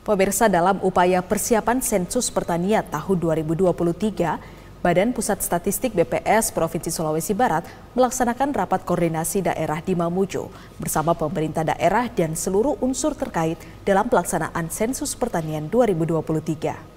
Pemirsa, dalam upaya persiapan sensus pertanian tahun 2023, Badan Pusat Statistik BPS Provinsi Sulawesi Barat melaksanakan rapat koordinasi daerah di Mamuju bersama pemerintah daerah dan seluruh unsur terkait dalam pelaksanaan sensus pertanian 2023.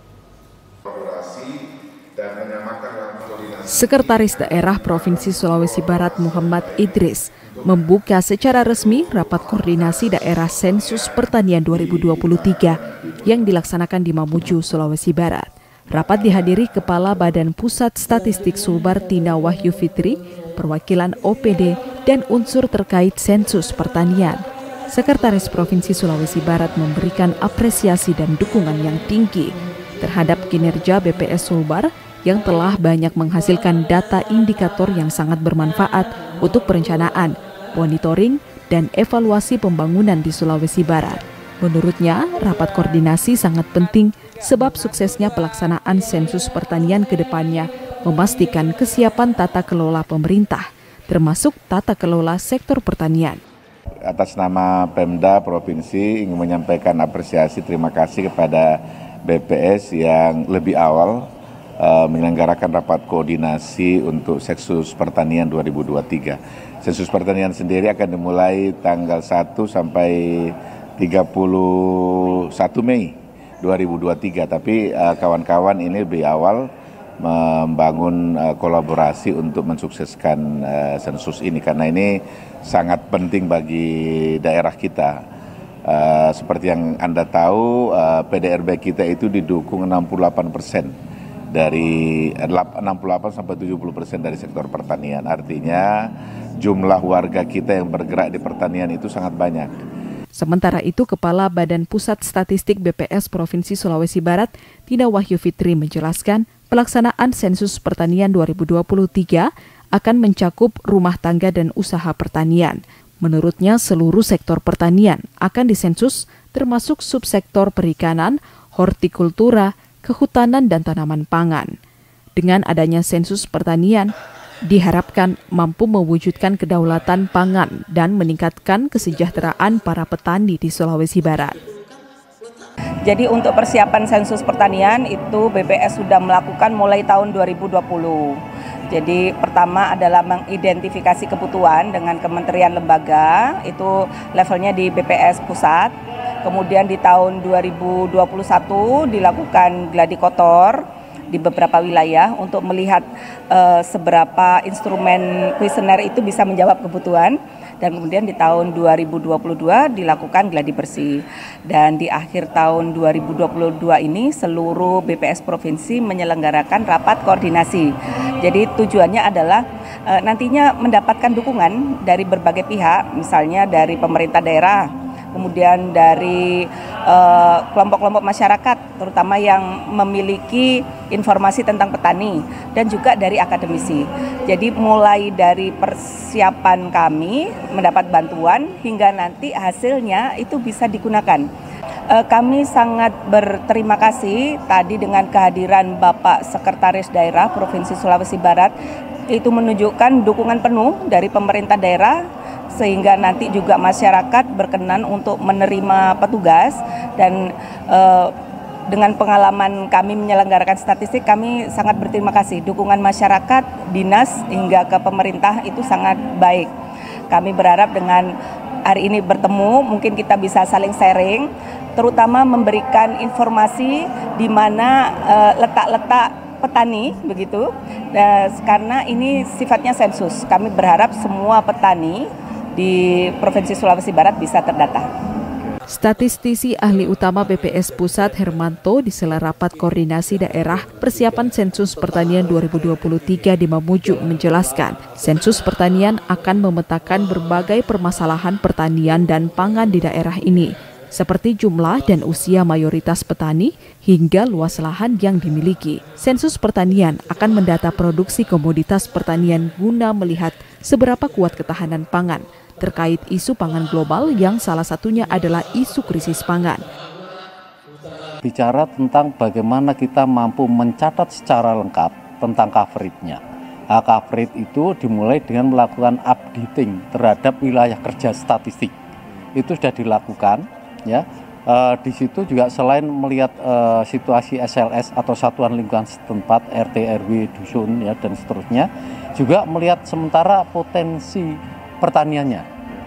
Sekretaris Daerah Provinsi Sulawesi Barat Muhammad Idris membuka secara resmi rapat koordinasi daerah sensus pertanian 2023 yang dilaksanakan di Mamuju, Sulawesi Barat. Rapat dihadiri Kepala Badan Pusat Statistik Sulbar Tina Wahyu Fitri, perwakilan OPD, dan unsur terkait sensus pertanian. Sekretaris Provinsi Sulawesi Barat memberikan apresiasi dan dukungan yang tinggi terhadap kinerja BPS Sulbar yang telah banyak menghasilkan data indikator yang sangat bermanfaat untuk perencanaan, monitoring, dan evaluasi pembangunan di Sulawesi Barat. Menurutnya, rapat koordinasi sangat penting sebab suksesnya pelaksanaan sensus pertanian ke depannya memastikan kesiapan tata kelola pemerintah, termasuk tata kelola sektor pertanian. Atas nama Pemda Provinsi ingin menyampaikan apresiasi terima kasih kepada BPS yang lebih awal menyelenggarakan rapat koordinasi untuk sensus pertanian 2023. Sensus pertanian sendiri akan dimulai tanggal 1 sampai 31 Mei 2023, tapi kawan-kawan ini lebih awal membangun kolaborasi untuk mensukseskan sensus ini karena ini sangat penting bagi daerah kita. Seperti yang Anda tahu, PDRB kita itu didukung 68% dari 68 sampai 70% dari sektor pertanian. Artinya jumlah warga kita yang bergerak di pertanian itu sangat banyak. Sementara itu, Kepala Badan Pusat Statistik BPS Provinsi Sulawesi Barat, Tina Wahyu Fitri menjelaskan, pelaksanaan sensus pertanian 2023 akan mencakup rumah tangga dan usaha pertanian. Menurutnya, seluruh sektor pertanian akan disensus, termasuk subsektor perikanan, hortikultura, kehutanan, dan tanaman pangan. Dengan adanya sensus pertanian, diharapkan mampu mewujudkan kedaulatan pangan dan meningkatkan kesejahteraan para petani di Sulawesi Barat. Jadi untuk persiapan sensus pertanian itu BPS sudah melakukan mulai tahun 2020. Jadi pertama adalah mengidentifikasi kebutuhan dengan kementerian lembaga, itu levelnya di BPS pusat. Kemudian di tahun 2021 dilakukan gladi kotor di beberapa wilayah untuk melihat seberapa instrumen kuesioner itu bisa menjawab kebutuhan. Dan kemudian di tahun 2022 dilakukan gladi bersih. Dan di akhir tahun 2022 ini seluruh BPS Provinsi menyelenggarakan rapat koordinasi. Jadi tujuannya adalah nantinya mendapatkan dukungan dari berbagai pihak, misalnya dari pemerintah daerah, kemudian dari kelompok-kelompok masyarakat, terutama yang memiliki informasi tentang petani, dan juga dari akademisi. Jadi mulai dari persiapan kami mendapat bantuan hingga nanti hasilnya itu bisa digunakan. Kami sangat berterima kasih tadi dengan kehadiran Bapak Sekretaris Daerah Provinsi Sulawesi Barat, itu menunjukkan dukungan penuh dari pemerintah daerah sehingga nanti juga masyarakat berkenan untuk menerima petugas dan dengan pengalaman kami menyelenggarakan statistik, kami sangat berterima kasih. Dukungan masyarakat, dinas, hingga ke pemerintah itu sangat baik. Kami berharap dengan hari ini bertemu, mungkin kita bisa saling sharing, terutama memberikan informasi di mana letak-letak petani, begitu. Karena ini sifatnya sensus, kami berharap semua petani di Provinsi Sulawesi Barat bisa terdata. Statistisi ahli utama BPS Pusat Hermanto di sela rapat koordinasi daerah persiapan sensus pertanian 2023 di Mamuju menjelaskan, sensus pertanian akan memetakan berbagai permasalahan pertanian dan pangan di daerah ini, seperti jumlah dan usia mayoritas petani hingga luas lahan yang dimiliki. Sensus pertanian akan mendata produksi komoditas pertanian guna melihat seberapa kuat ketahanan pangan terkait isu pangan global yang salah satunya adalah isu krisis pangan. Bicara tentang bagaimana kita mampu mencatat secara lengkap tentang coverage-nya. Coverage itu dimulai dengan melakukan updating terhadap wilayah kerja statistik. Itu sudah dilakukan, ya. Di situ juga selain melihat situasi SLS atau satuan lingkungan setempat, RT, RW, dusun ya dan seterusnya, juga melihat sementara potensi pertaniannya.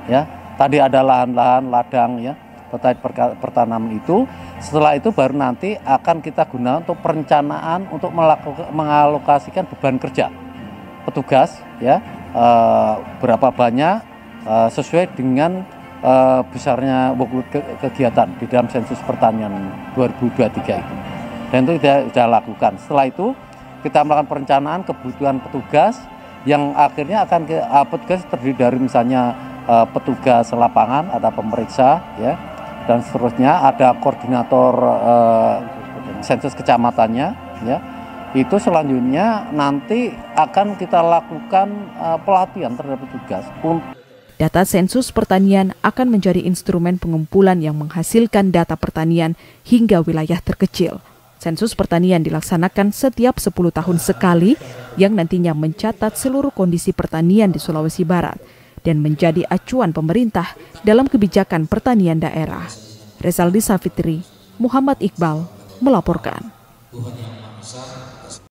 Ya, tadi ada lahan-lahan ladang ya terkait pertanaman itu. Setelah itu baru nanti akan kita gunakan untuk perencanaan untuk mengalokasikan beban kerja petugas ya, berapa banyak sesuai dengan besarnya kegiatan di dalam sensus pertanian 2023 itu. Dan itu kita sudah lakukan. Setelah itu kita melakukan perencanaan kebutuhan petugas yang akhirnya akan petugas terdiri dari misalnya petugas lapangan, ada pemeriksa ya, dan seterusnya ada koordinator sensus kecamatannya ya. Itu selanjutnya nanti akan kita lakukan pelatihan terhadap petugas. Data sensus pertanian akan menjadi instrumen pengumpulan yang menghasilkan data pertanian hingga wilayah terkecil. Sensus pertanian dilaksanakan setiap 10 tahun sekali yang nantinya mencatat seluruh kondisi pertanian di Sulawesi Barat dan menjadi acuan pemerintah dalam kebijakan pertanian daerah. Rezaldi Safitri, Muhammad Iqbal melaporkan.